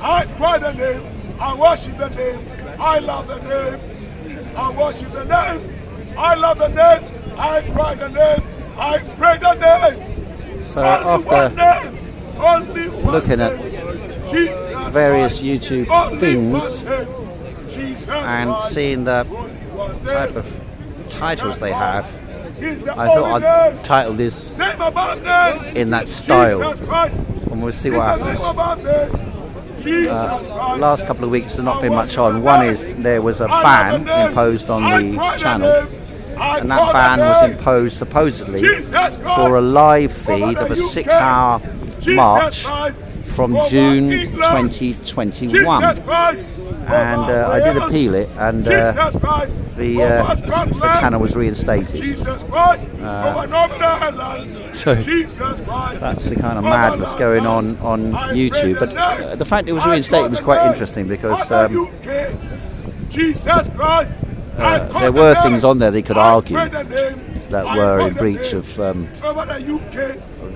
I cry the name. I worship the name. I love the name. I worship the name. I love the name. I cry the name. I pray the name. So after looking at various YouTube things and seeing the type of titles they have, I thought I'd title this in that style, and we'll see what happens. Last couple of weeks there's not been much on. One is there was a ban imposed on the channel, and that ban was imposed supposedly for a live feed of a 6-hour march from June 2021, and I did appeal it, and the channel was reinstated. So that's the kind of madness going on YouTube. But the fact it was reinstated was quite interesting, because there were things on there they could argue that were in breach of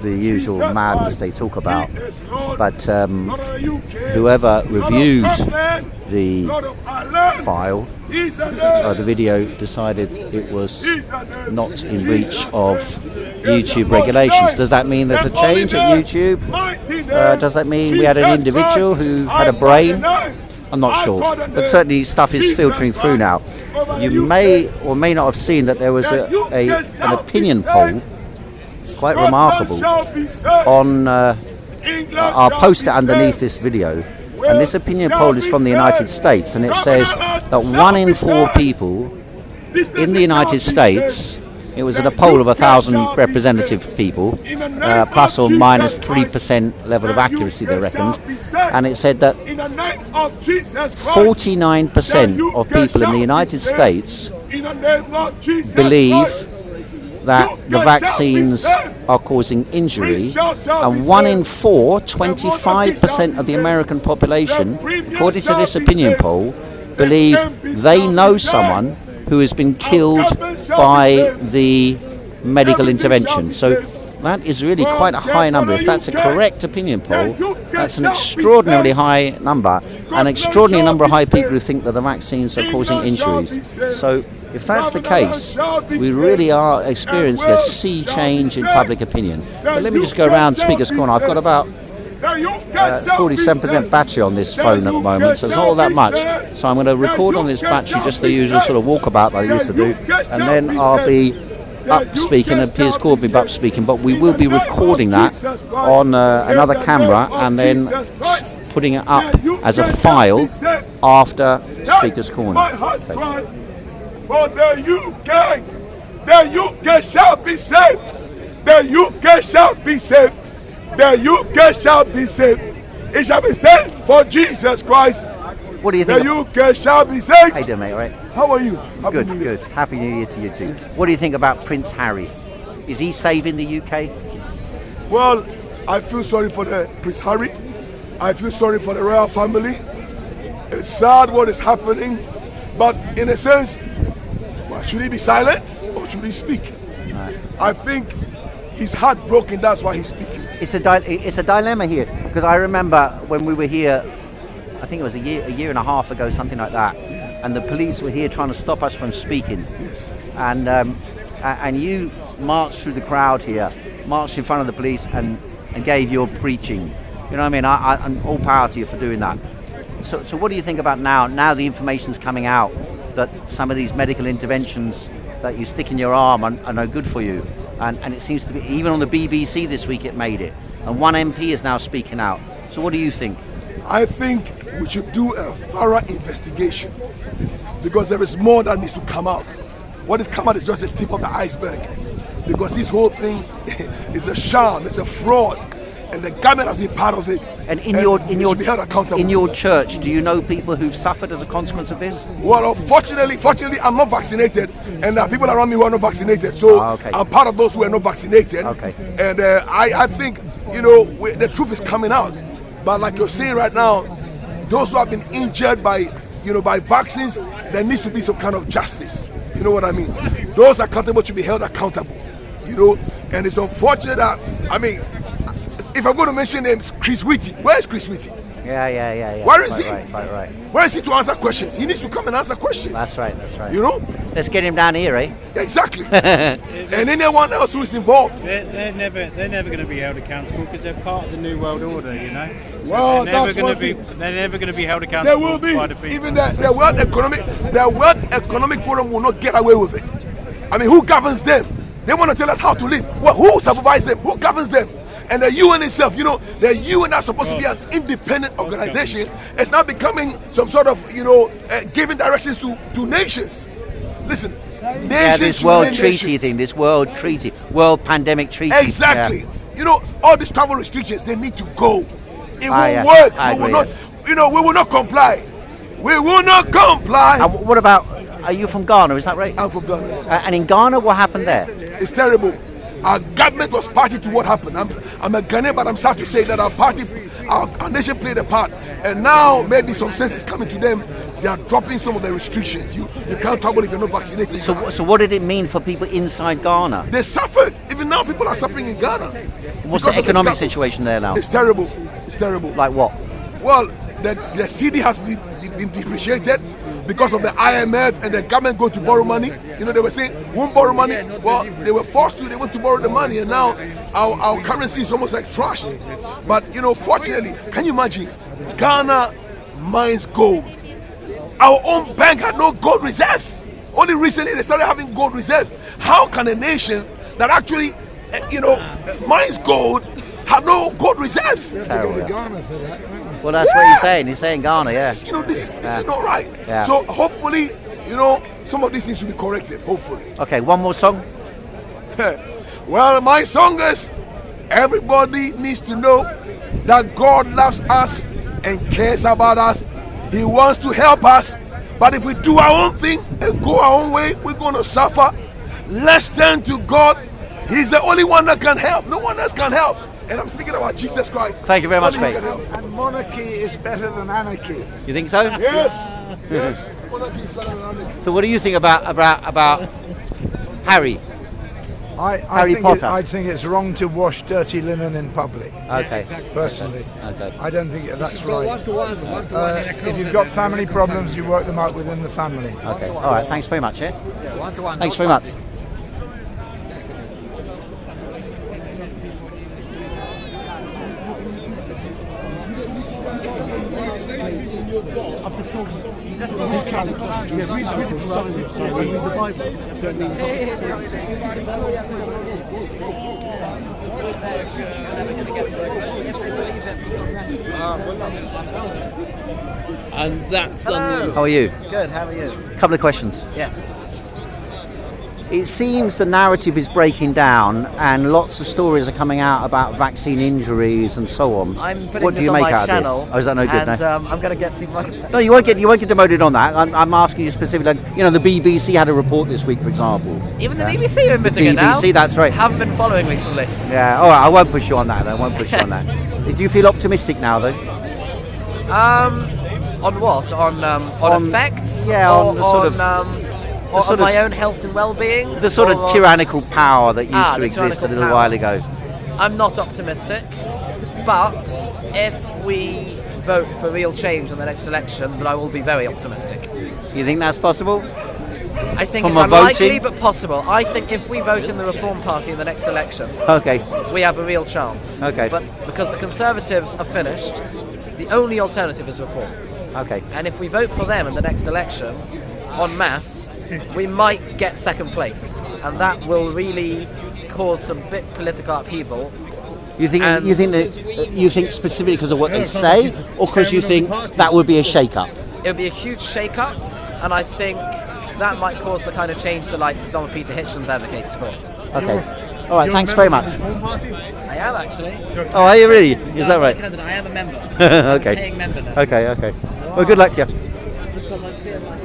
the usual madness they talk about, but whoever reviewed the file or the video decided it was not in breach of YouTube regulations. Does that mean there's a change at YouTube? Does that mean we had an individual who had a brain? I'm not sure, but certainly stuff is filtering through now. You may or may not have seen that there was an opinion poll, quite remarkable, on I'll post it underneath this video, and this opinion poll is from the United States, and it says that 1 in 4 people in the United States, it was at a poll of 1,000 representative people, plus or minus 3% level of accuracy they reckoned, and it said that 49% of people in the United States believe that the vaccines are causing injury, and 1 in 4, 25% of the American population, according to this opinion poll, believe they know someone who has been killed by the medical intervention. So that is really quite a high number. If that's a correct opinion poll, that's an extraordinarily high number, an extraordinary number of high people who think that the vaccines are causing injuries. So if that's the case, we really are experiencing a sea change in public opinion. But let me just go around Speaker's Corner. I've got about 47% battery on this phone at the moment, so it's not all that much. So I'm going to record on this battery just the usual sort of walkabout that I used to do, and then I'll be up speaking, and Piers Corbyn up speaking, but we will be recording that on another camera and then putting it up as a file after Speaker's Corner. For the UK shall be saved. The UK shall be saved. The UK shall be saved. It shall be saved for Jesus Christ. What do you think? The UK shall be saved. How you doing, mate? All right. How are you? Good, good. Happy New Year to you too. What do you think about Prince Harry? Is he saving the UK? Well, I feel sorry for the Prince Harry. I feel sorry for the royal family. It's sad what is happening, but in a sense, well, should he be silent or should he speak? Right. I think he's heartbroken. That's why he's speaking. It's a dilemma here, because I remember when we were here, I think it was a year and a half ago, something like that, and the police were here trying to stop us from speaking. Yes. And you marched through the crowd here, marched in front of the police, and gave your preaching. You know what I mean? I'm all power to you for doing that. So what do you think about now? Now the information's coming out that some of these medical interventions that you stick in your arm are no good for you. And it seems to be, even on the BBC this week it made it. And one MP is now speaking out. So what do you think? I think we should do a thorough investigation, because there is more that needs to come out. What is come out is just the tip of the iceberg, because this whole thing is a sham, it's a fraud, and the government has been part of it. And in be held accountable. In your church, do you know people who've suffered as a consequence of this? Well, fortunately, I'm not vaccinated, and there are people around me who are not vaccinated. So okay. I'm part of those who are not vaccinated. Okay. And I think, the truth is coming out. But like you're saying right now, those who have been injured by vaccines, there needs to be some kind of justice. You know what I mean? Those accountable should be held accountable. And it's unfortunate that, if I'm going to mention names, Chris Whitty. Where is Chris Whitty? Yeah. Where is he? Right. Where is he to answer questions? He needs to come and answer questions. That's right. You know? Let's get him down here, eh? Exactly. And anyone else who is involved. They're never going to be held accountable because they're part of the New World Order, you know? Well, they're never going to be held accountable. There will be. By the people. Even the World Economic Forum will not get away with it. I mean, who governs them? They want to tell us how to live. Well, who supervises them? Who governs them? And the UN itself, you know, the UN that's supposed to be an independent organization is now becoming some sort of, giving directions to nations. Listen, nations. This world treaty thing, this world pandemic treaty. Exactly. Yeah. All these travel restrictions, they need to go. It won't work. We will not comply. We will not comply. What about, are you from Ghana, is that right? I'm from Ghana. And in Ghana, what happened there? It's terrible. Our government was party to what happened. I'm a Ghanaian, but I'm sad to say that our nation played a part. And now maybe some sense is coming to them. They are dropping some of the restrictions. You can't travel if you're not vaccinated. So what did it mean for people inside Ghana? They suffered. Even now, people are suffering in Ghana. What's the economic situation there now? It's terrible. It's terrible. Like what? Well, the CD has been depreciated because of the IMF and the government going to borrow money. They were saying, won't borrow money. Well, they were forced to. They went to borrow the money, and now our currency is almost like trashed. But, fortunately, can you imagine? Ghana mines gold. Our own bank had no gold reserves. Only recently they started having gold reserves. How can a nation that actually, mines gold have no gold reserves? Well, that's what he's saying. He's saying Ghana, yeah. This is not right. Yeah. So hopefully, some of these things will be corrected. Hopefully. Okay, one more song. Well, my song is, everybody needs to know that God loves us and cares about us. He wants to help us. But if we do our own thing and go our own way, we're going to suffer. Let's turn to God. He's the only one that can help. No one else can help. And I'm speaking about Jesus Christ. Thank you very much, mate. And monarchy is better than anarchy. You think so? Yes. Monarchy is better than anarchy. So what do you think about Harry? Harry Potter? I think it's wrong to wash dirty linen in public. Okay. Personally. Okay. I don't think that's right. If you've got family problems, you work them out within the family. Okay. All right. Thanks very much. Thanks very much. And that's How are you? good. How are you? Couple of questions. Yes. It seems the narrative is breaking down, and lots of stories are coming out about vaccine injuries and so on. I'm putting What do this you on make my out channel, of this? Oh, is that no good? and No. I'm going to get to. No, you won't get demoted on that. I'm asking you specifically. The BBC had a report this week, for example. Even the BBC are admitting it now. BBC, that's right. Haven't been following recently. Yeah. All right. I won't push you on that. I won't push you on that. Do you feel optimistic now, though? On what? On effects? Yeah, Or on the sort of- on sort my of- own health and well-being. The sort Or of on- tyrannical power that used to the exist a tyrannical little power. while ago. I'm not optimistic, but if we vote for real change in the next election, then I will be very optimistic. You think that's possible? I think From it's a unlikely, voting? but possible. I think if we vote in the Reform Party in the next election, Okay. we have a real chance. Okay. But because the Conservatives are finished, the only alternative is Reform. Okay. And if we vote for them in the next election, en masse, we might get second place. And that will really cause some big political upheaval. You think And- you think specifically because of what they say, or because you think that would be a shake-up? It would be a huge shake-up, and I think that might cause the kind of change that, like, for example, Peter Hitchens advocates for. Okay. All right. Thanks very much. I am actually. Oh, are you really? Is that right? Candidate, I am a member. I'm a Okay. paying member now. Okay. Well, good luck to you. Because I feel like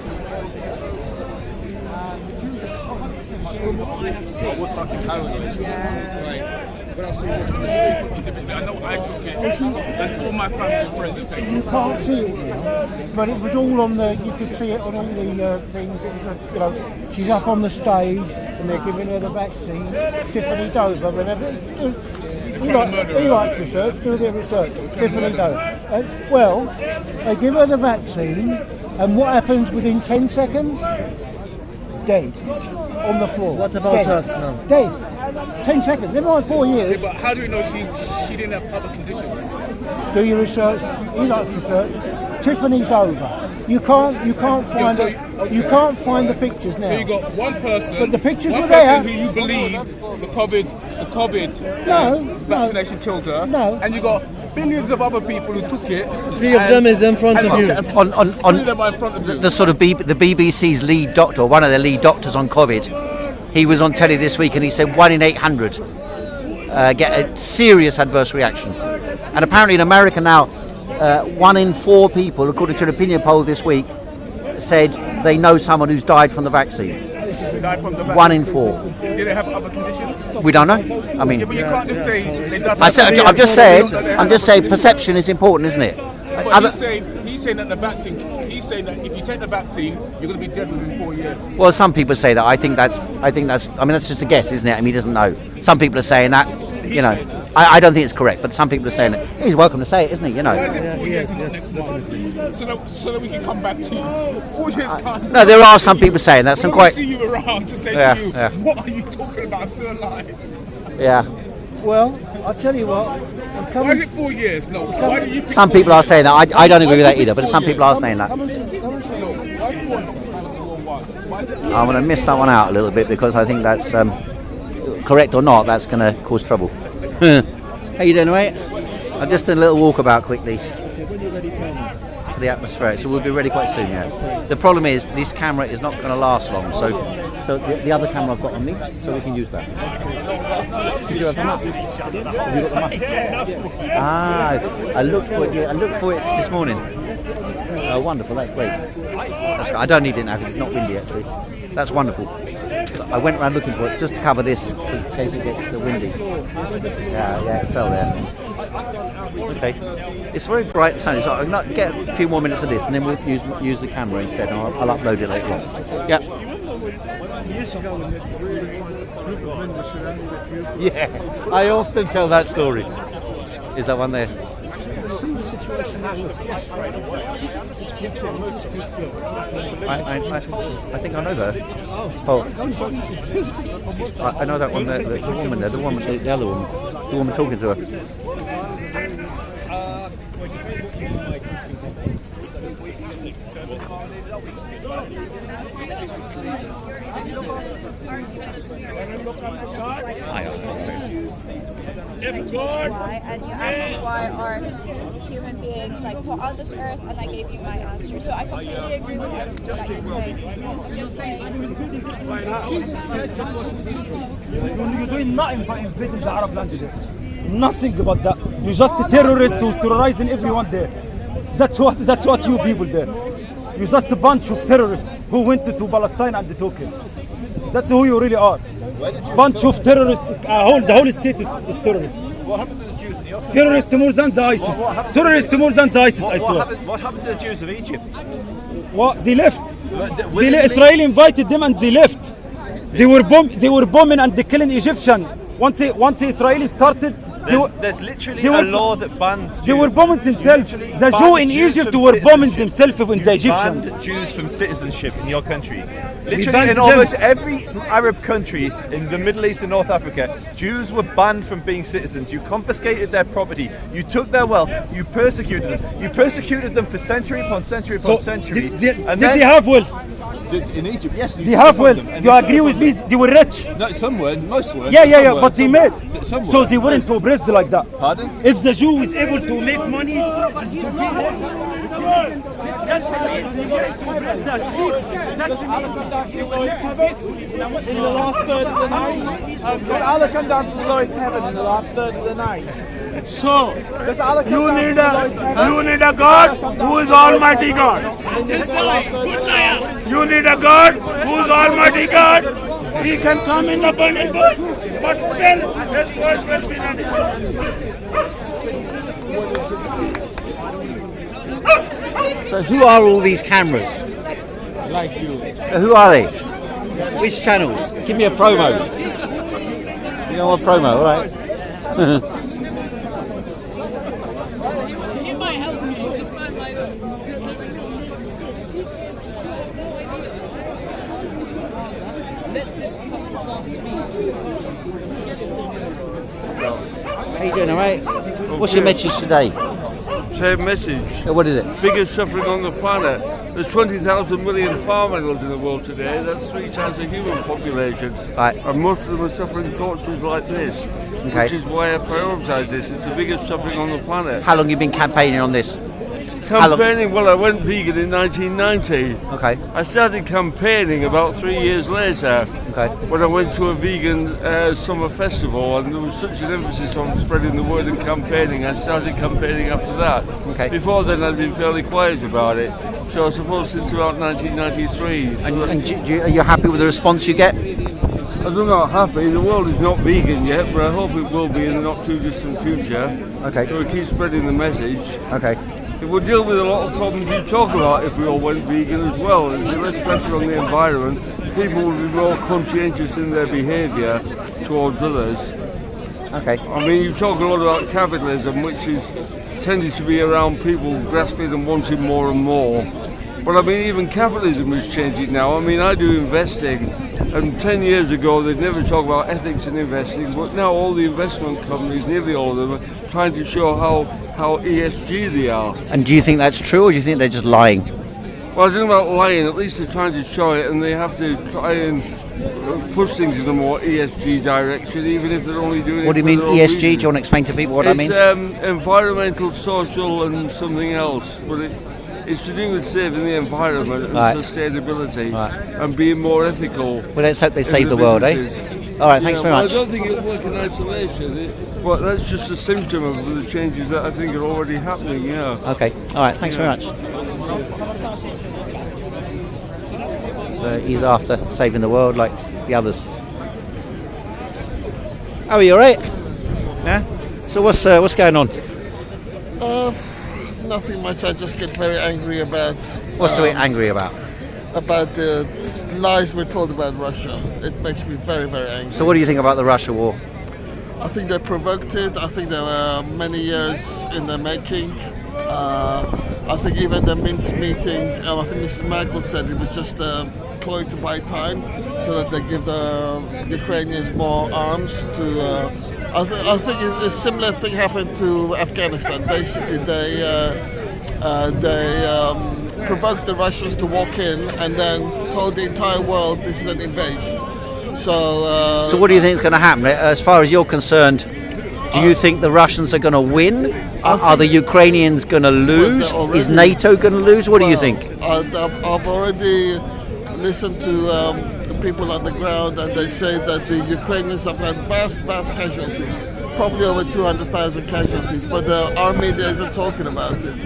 I know I took it, and all my family friends have taken You it. can't see it now, but it was all on the. You could see it on all the things. It was, she's up on the stage and they're giving her the vaccine. Tiffany Dover, whenever. He likes research. Do a bit of research. Tiffany Dover. Well, they give her the vaccine, and what happens within 10 seconds? Dead. On the floor. What about Dead. us now? Dead. 10 seconds. Never mind 4 years. But how do we know she didn't have other conditions? Do your research. You like research. Tiffany Dover. You can't find so you can't find the pictures now. So you got one person, But the pictures one were person there. who you believe the COVID vaccination killed her, No. and you got billions of other people who took it. 3 of them is in front of you. On 3 of them are in front of you. the sort of the BBC's lead doctor, or one of their lead doctors on COVID, he was on telly this week and he said 1 in 800 get a serious adverse reaction. And apparently in America now, 1 in 4 people, according to an opinion poll this week, said they know someone who's died from the vaccine. Died from the vaccine. 1 in 4. Did they have other conditions? We don't know. I mean, Yeah, but you can't just say they died I'm from just saying perception is important, isn't it? But he's saying that the vaccine. He's saying that if you take the vaccine, you're going to be dead within 4 years. Well, some people say that. I think that's. I mean, that's just a guess, isn't it? I mean, he doesn't know. Some people are saying that. You know, I don't think it's correct, but some people are saying it. He's welcome to say it, isn't he? You know. Why is it 4 years and not next month? So that we can come back to you 4 years time. No, there are some people saying that. Some When quite. we see you around to say Yeah, to you, yeah. what are you talking about? I'm still alive. Yeah. Well, I'll tell you what. I'm Why coming, is it 4 years? No. Why do you pick Some 4 people are years? saying that. I don't agree with that either, but some people are saying that. come and see. Why 4 not 2-1? Why is it I'm going to miss that one out a little bit because I think that's correct or not. That's going to cause trouble. How you doing, mate? I'm just doing a little walkabout quickly. For the atmospheric, so we'll be ready quite soon. Yeah. The problem is this camera is not going to last long, so the other camera I've got on me, so we can use that. Did you have the mask? Have you got the mask? Ah, I looked for it. Yeah, I looked for it this morning. Oh, wonderful! That's great. That's great. I don't need it now because it's not windy actually. That's wonderful. I went around looking for it just to cover this in case it gets windy. Yeah, it's all there. Okay. It's very bright sunny, so I'm going to get a few more minutes of this and then we'll use the camera instead and I'll upload it later on. Yeah. Yeah, I often tell that story. Is that one there? I think I know that. Oh, I know that one. The woman there, the other woman, the woman talking to her. Why, and you asked me why are human beings like put on this earth, and I gave you my answer. So I completely agree with everything that you're saying. You're doing nothing but invading the Arab land there. Nothing about that. You're just a terrorist who's terrorizing everyone there. That's what you people there. You're just a bunch of terrorists who went to Palestine and took it. That's who you really are. Bunch of terrorists. The whole state is terrorist. What happened to the Jews in your country? Terrorists more than the ISIS. Terrorists more than the ISIS, I swear. What happened to the Jews of Egypt? What? They left. Israel invited them and they left. They were bombing and they killing Egyptian. Once Israel started, there's literally a law that bans Jews. They were bombing themselves. The Jew in Egypt were bombing themselves in the Egyptian. Banned Jews from citizenship in your country. Literally in almost every Arab country in the Middle East and North Africa, Jews were banned from being citizens. You confiscated their property. You took their wealth. You persecuted them. You persecuted them for century upon century upon century. Did they have wealth? In Egypt, yes. They have wealth. You agree with me? They were rich. No, some weren't. Most weren't. Yeah. But they made. Some So they weren't oppressed like that. Pardon? If the Jew is able to make money and to be rich, that's the means they weren't oppressed that. That's the means they will live peacefully. In the last third of the night, does Allah come down to the lowest heaven in the last third of the night? So, Does Allah come down to the lowest heaven? you need a God who is Almighty God. You need a God who is Almighty God. He can come in the burning bush, but still His word will be ready. So who are all these cameras? Like you. Who are they? Which channels? Give me a promo. You know what promo, all right? He might help me. How you doing, alright? What's your message today? Same message. What is it? Biggest suffering on the planet. There's 20,000 million farm animals in the world today. That's 3 times the human population. Right. And most of them are suffering tortures like this. Okay. Which is why I prioritise this. It's the biggest suffering on the planet. How long have you been campaigning on this? Campaigning, well, I went vegan in 1990. Okay. I started campaigning about 3 years later. Okay. When I went to a vegan summer festival, and there was such an emphasis on spreading the word and campaigning, I started campaigning after that. Okay. Before then, I'd been fairly quiet about it. So I suppose since about 1993. And are you happy with the response you get? I'm not happy. The world is not vegan yet, but I hope it will be in the not too distant future. Okay. So we keep spreading the message. Okay. It would deal with a lot of problems you talk about if we all went vegan as well. There'd be less pressure on the environment. People would be more conscientious in their behaviour towards others. Okay. I mean, you talk a lot about capitalism, which tends to be around people grasping and wanting more and more. But I mean, even capitalism is changing now. I mean, I do investing, and 10 years ago they'd never talk about ethics in investing, but now all the investment companies, nearly all of them, are trying to show how ESG they are. And do you think that's true, or do you think they're just lying? Well, I don't know about lying, at least they're trying to show it, and they have to try and push things in a more ESG direction, even if they're only doing it. What do you mean ESG? Do you want to explain to people what that means? It's environmental, social, and something else, but it's to do with saving the environment and sustainability and being more ethical. Well, let's hope they save the world, eh? All right, thanks very much. I don't think it'll work in isolation, but that's just a symptom of the changes that I think are already happening, yeah. Okay, all right, thanks very much. So he's after saving the world like the others. Oh, are you all right? Yeah? So what's going on? Nothing much. I just get very angry about. What's to get angry about? About the lies we're told about Russia. It makes me very, very angry. So what do you think about the Russia war? I think they provoked it. I think there were many years in the making. I think even the Minsk meeting, I think Mrs. Merkel said it was just a ploy to buy time so that they give the Ukrainians more arms to. I think a similar thing happened to Afghanistan. Basically, they provoked the Russians to walk in and then told the entire world this is an invasion. So what do you think is going to happen? As far as you're concerned, do you think the Russians are going to win? Are the Ukrainians going to lose? Is NATO going to lose? What do you think? I've already listened to people on the ground, and they say that the Ukrainians have had vast casualties, probably over 200,000 casualties, but our media isn't talking about it.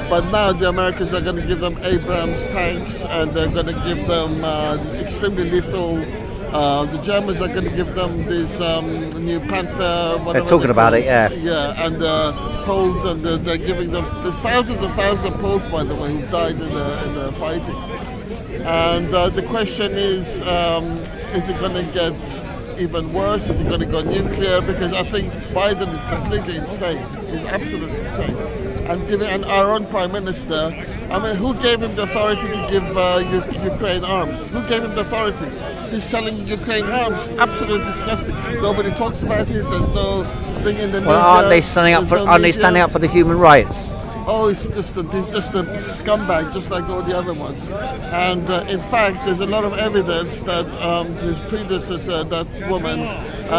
But now the Americans are going to give them Abrams tanks, and they're going to give them extremely lethal. The Germans are going to give them these new Panther. They're talking about it, yeah. Yeah, and Poles, and they're giving them. There's thousands and thousands of Poles, by the way, who died in the fighting. And the question is it going to get even worse? Is it going to go nuclear? Because I think Biden is completely insane. He's absolutely insane. And our own Prime Minister, I mean, who gave him the authority to give Ukraine arms? Who gave him the authority? He's selling Ukraine arms. Absolutely disgusting. Nobody talks about it. There's no thing in the media. Well, aren't they standing up for the human rights? Oh, he's just a scumbag, just like all the other ones. And in fact, there's a lot of evidence that his predecessor, that woman,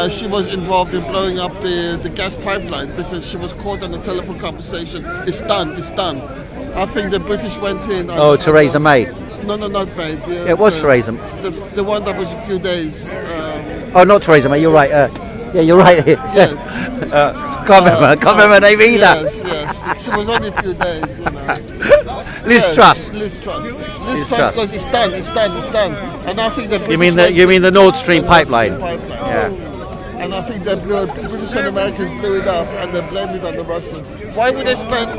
she was involved in blowing up the gas pipeline because she was caught on a telephone conversation. It's done. I think the British went in. Theresa May. No, not May. It was Theresa. The one that was a few days. Not Theresa May. You're right. Yeah, you're right. Yes. Can't remember her name either. Yes. She was only a few days, you know. Liz Truss. Liz Truss, because it's done. And I think the British you mean the Nord Stream pipeline? Yeah. And I think the British and Americans blew it up, and they blamed it on the Russians. Why would they spend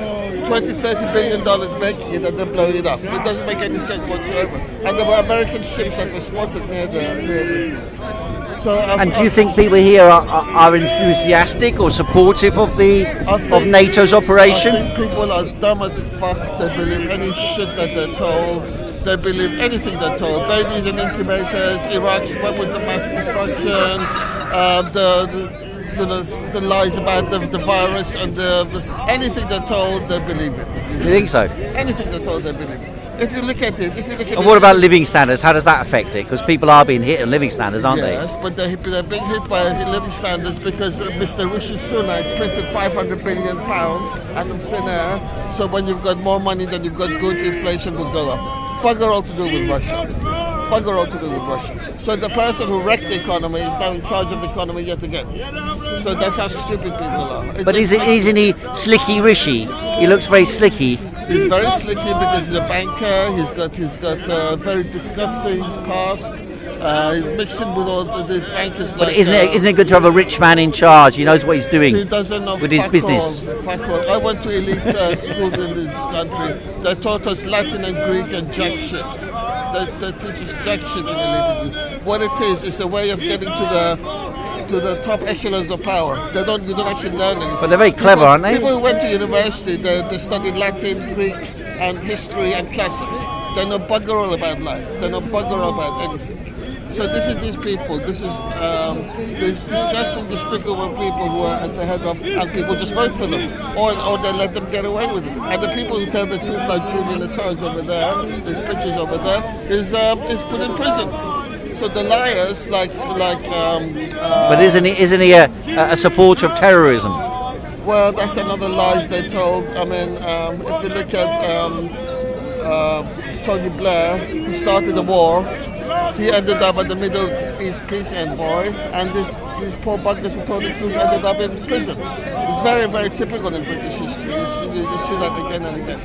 $20-30 billion making it and then blow it up? It doesn't make any sense whatsoever. And there were American ships that were spotted near the So And do you think people here are enthusiastic or supportive of NATO's operation? I think people are dumb as fuck. They believe any shit that they're told. They believe anything they're told. Babies in incubators, Iraq's weapons of mass destruction, the lies about the virus, and anything they're told, they believe it. You think so? Anything they're told, they believe it. If you look at it, And what about living standards? How does that affect it? Because people are being hit on living standards, aren't they? Yes, but they're being hit by living standards because Mr. Rishi Sunak printed £500 billion out of thin air. So when you've got more money than you've got goods, inflation will go up. Bugger all to do with Russia. Bugger all to do with Russia. So the person who wrecked the economy is now in charge of the economy yet again. So that's how stupid people are. But isn't he slicky Rishi? He looks very slicky. He's very slicky because he's a banker. He's got a very disgusting past. He's mixing with all these bankers. But isn't it good to have a rich man in charge? He knows what he's doing He doesn't know with his business. Fuck all. I went to elite schools in this country. They taught us Latin and Greek and jack shit. They teach us jack shit in elite. What it is, it's a way of getting to the top echelons of power. You don't actually learn anything. But they're very clever, aren't they? People who went to university, they studied Latin, Greek, and history and classics. They know bugger all about life. They know bugger all about anything. So this is these people. This is these disgusting, despicable people who are at the head of, and people just vote for them, or they let them get away with it. And the people who tell the truth, like Julian Assange over there, these pictures over there, is put in prison. So the liars, but isn't he a supporter of terrorism? Well, that's another lies they told. I mean, if you look at Tony Blair, who started the war, he ended up at the Middle East peace envoy, and these poor buggers who told the truth ended up in prison. It's very, very typical in British history. You see that again and again.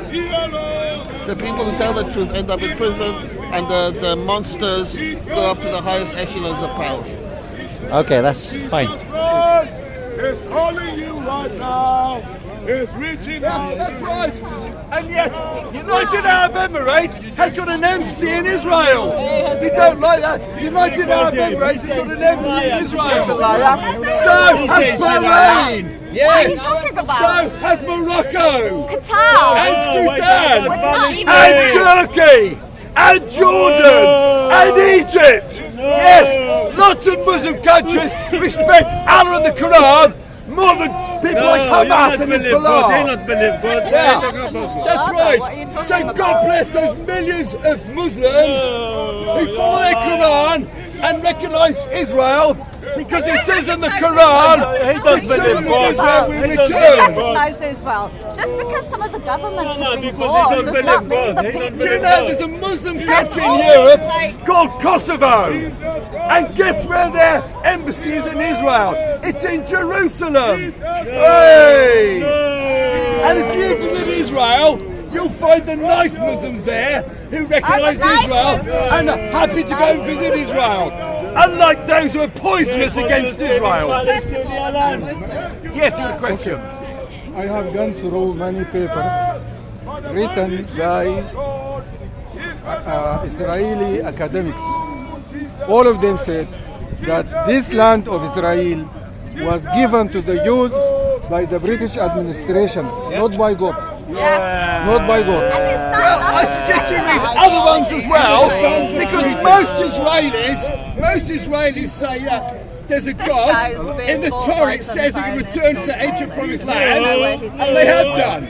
The people who tell the truth end up in prison, and the monsters go up to the highest echelons of power. Okay, that's fine. It's calling you right now. It's reaching out. That's right. And yet, United Arab Emirates has got an embassy in Israel. You don't like that? United Arab Emirates has got an embassy in Israel. So has Bahrain. Yes. So has Morocco. Qatar. And Sudan. And Turkey. And Jordan. And Egypt. Yes. Lots of Muslim countries respect Allah and the Quran more than people like Hamas and Hezbollah. They not believe God. Yeah, that's right. So God bless those millions of Muslims who follow their Quran and recognise Israel, because it says in the Quran, the children of Israel will return. Recognise Israel. Just because some of the governments have been born does not mean the people. Do you know there's a Muslim country in Europe called Kosovo? And guess where their embassy is in Israel? It's in Jerusalem. Hey! And if you visit Israel, you'll find the nice Muslims there who recognise Israel and are happy to go and visit Israel. Unlike those who are poisonous against Israel. Yes, you have a question. I have gone through many papers written by Israeli academics. All of them said that this land of Israel was given to the Jews by the British administration, not by God. Not by God. Well, I suggest you read other ones as well, because most Israelis say there's a God. In the Torah it says that you return to the ancient promised land, and they have done.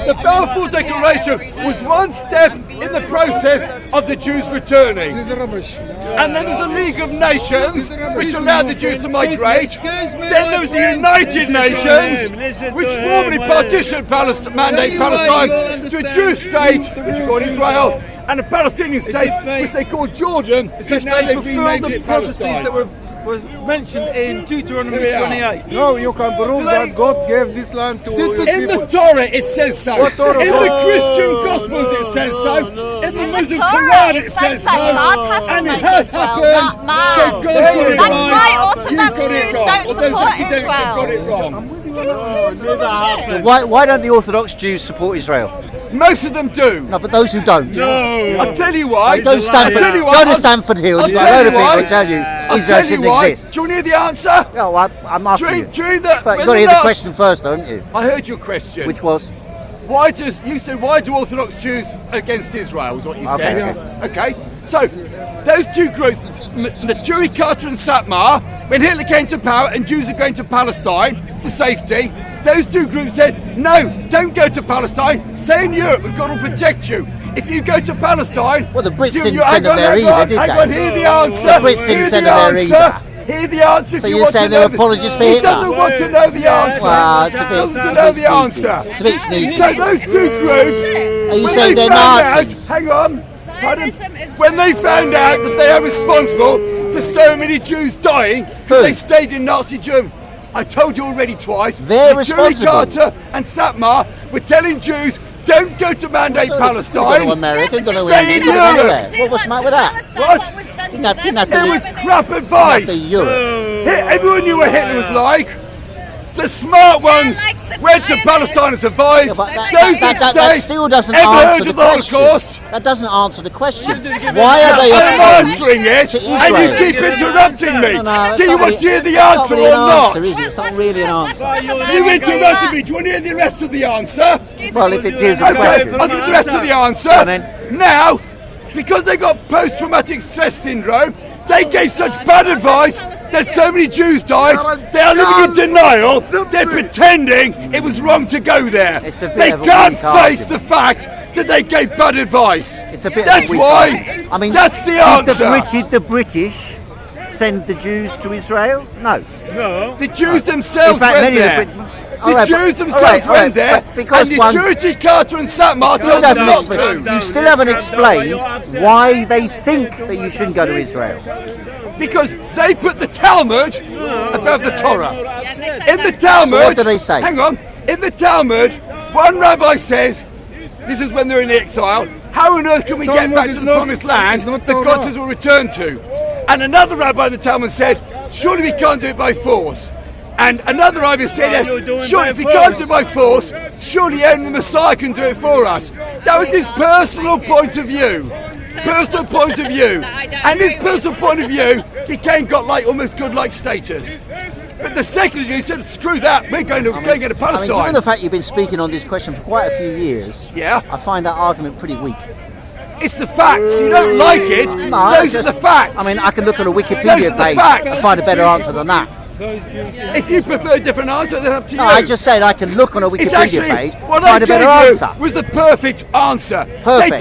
The Balfour Declaration was one step in the process of the Jews returning. And then there's the League of Nations, which allowed the Jews to migrate. Then there was the United Nations, which formally partitioned mandate Palestine to a Jewish state, which is called Israel, and a Palestinian state, which they call Jordan, which they fulfilled the prophecies that were mentioned in Deuteronomy 28. No, you can prove that God gave this land to your in people. the Torah it says so. What Torah? In the Christian Gospels it says so. In the Muslim Quran it says so. And it has happened. So God got it right. You got it wrong. Or those academics have got it wrong. Why don't the Orthodox Jews support Israel? Most of them do. No, but those who don't. No. I'll tell you why. Go to Stanford Hill. Go to Stanford Hill. I'll A load of tell you people why. will tell you. Israel shouldn't exist. Do you want to hear the answer? No, I'm asking you. During You've got to hear the question first, don't you? I heard your question. Which was? Why do Orthodox Jews against Israel? Was what you said. Okay. So those two groups, the Juri Carter and Satmar, when Hitler came to power and Jews are going to Palestine for safety, those two groups said, no, don't go to Palestine. Stay in Europe. We've got to protect you. If you go to Palestine, well, the Brits didn't send them there either, did they? Hear the answer. The Brits didn't send them there either. Hear the answer. So you're saying they're apologists for Hitler? He doesn't want to know the answer. Well, it's a bit, doesn't know the answer. It's a bit sneaky. So those two groups. Are you saying they're Nazis? Hang on. When they found out that they are responsible for so many Jews dying because they stayed in Nazi Germany, I told you already twice. They're responsible. Carter and Satmar were telling Jews, don't go to Mandate Palestine. Go to America, go to stay in Europe. What was the matter with that? What? It was crap advice. Everyone knew what Hitler was like. The smart ones went to Palestine and survived. That still doesn't answer the question. That doesn't answer the question. Why are they answering it? to Israel? And you keep interrupting me. Do you want to hear the answer or not? It's not really an answer. You interrupted me. Do you want to hear the rest of the answer? Well, if it deals with the question. I'll give the rest of the answer. Now, because they got post-traumatic stress syndrome, they gave such bad advice that so many Jews died. They are living in denial. They're pretending it was wrong to go there. They can't face the fact that they gave bad advice. That's why. I mean, that's the answer. Did the British send the Jews to Israel? No. The Jews themselves went there. The Jews themselves went there, and the Juri Carter and Satmar told them not to. You still haven't explained why they think that you shouldn't go to Israel. Because they put the Talmud above the Torah. In the Talmud, so what do they say? Hang on. In the Talmud, one rabbi says, this is when they're in exile, how on earth can we get back to the promised land that God says we'll return to? And another rabbi in the Talmud said, surely we can't do it by force. And another rabbi said, yes, surely if we can't do it by force, surely only the Messiah can do it for us. That was his personal point of view. Personal point of view. And his personal point of view, he got like almost good-like status. But the secular Jews said, screw that, we're going to Palestine. Given the fact you've been speaking on this question for quite a few years, I find that argument pretty weak. It's the facts. You don't like it. Those are the facts. I mean, I can look at a Wikipedia page and find a better answer than that. If you prefer a different answer, then up to you. No, I just said I can look on a Wikipedia page and find a better answer. Was the perfect answer. Perfect. They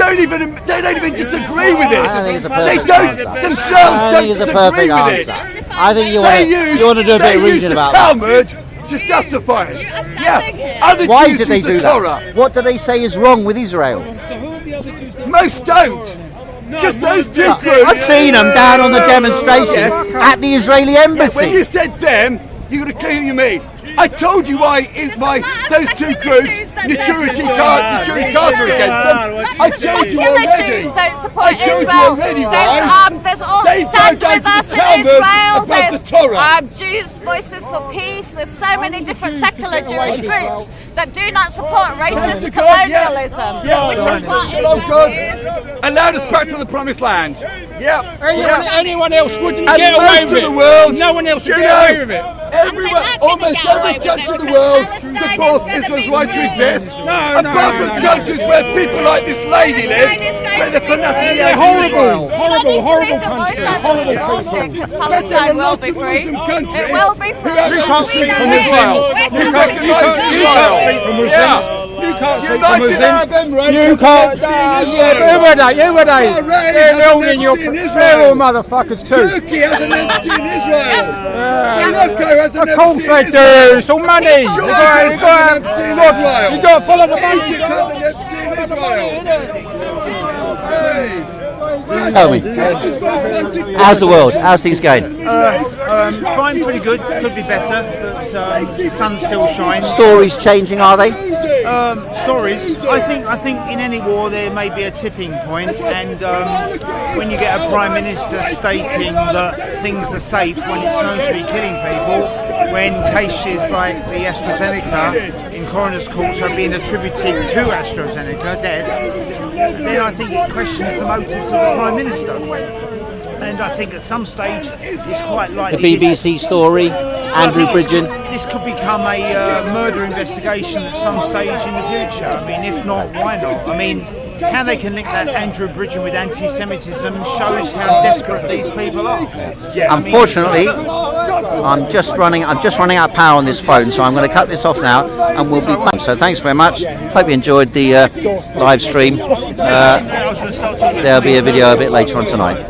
don't even disagree with it. I think it's a perfect they don't answer. themselves I don't think it's a disagree perfect with answer. it. I think you want to do a bit of reading about that. Talmud to justify it. Yeah. Other Why Jews did they use do the Torah. that? What do they say is wrong with Israel? Most don't. Just those two groups. I've seen them down on the demonstrations at the Israeli embassy. When you said them, you got to clear who you mean. I told you why those two groups, the Juri Carter against them. I told you already. I told you already why. There's all they stand with us in Israel. There's Jews Voices for Peace. There's so many different secular Jewish groups that do not support racist colonialism, which is what Islam is. Allowed us back to the promised land. Yeah. Anyone else wouldn't and get away with it. The world, no one else would get away with it. Almost every country in the world supports Israel's right to exist. Apart from countries where people like this lady live, where the fanatics are horrible country. Horrible people. Because Palestine will be free. It will be free. You can't speak for Muslims. You can't speak for Muslims. You can't speak for Muslims. You can't. Who were they? Who were they? They're all in your. They're all motherfuckers too. Turkey has an embassy in Israel. Morocco has an embassy in Israel. Of course they do. It's all money. You got to follow the money. Egypt has an embassy in Israel. Tell me, how's the world? How's things going? Fine, pretty good. Could be better, but the sun still shines. Stories changing, are they? Stories. I think in any war there may be a tipping point, and when you get a prime minister stating that things are safe when it's known to be killing people, when cases like the AstraZeneca in coroner's courts are being attributed to AstraZeneca deaths, then I think it questions the motives of the Prime Minister. And I think at some stage it's quite The likely BBC story, Andrew Bridgen. this could become a murder investigation at some stage in the future. I mean, if not, why not? I mean, how they can link that Andrew Bridgen with anti-Semitism shows how desperate these people are. Unfortunately, I'm just running out of power on this phone, so I'm going to cut this off now, and we'll be back. So thanks very much. Hope you enjoyed the live stream. There'll be a video a bit later on tonight.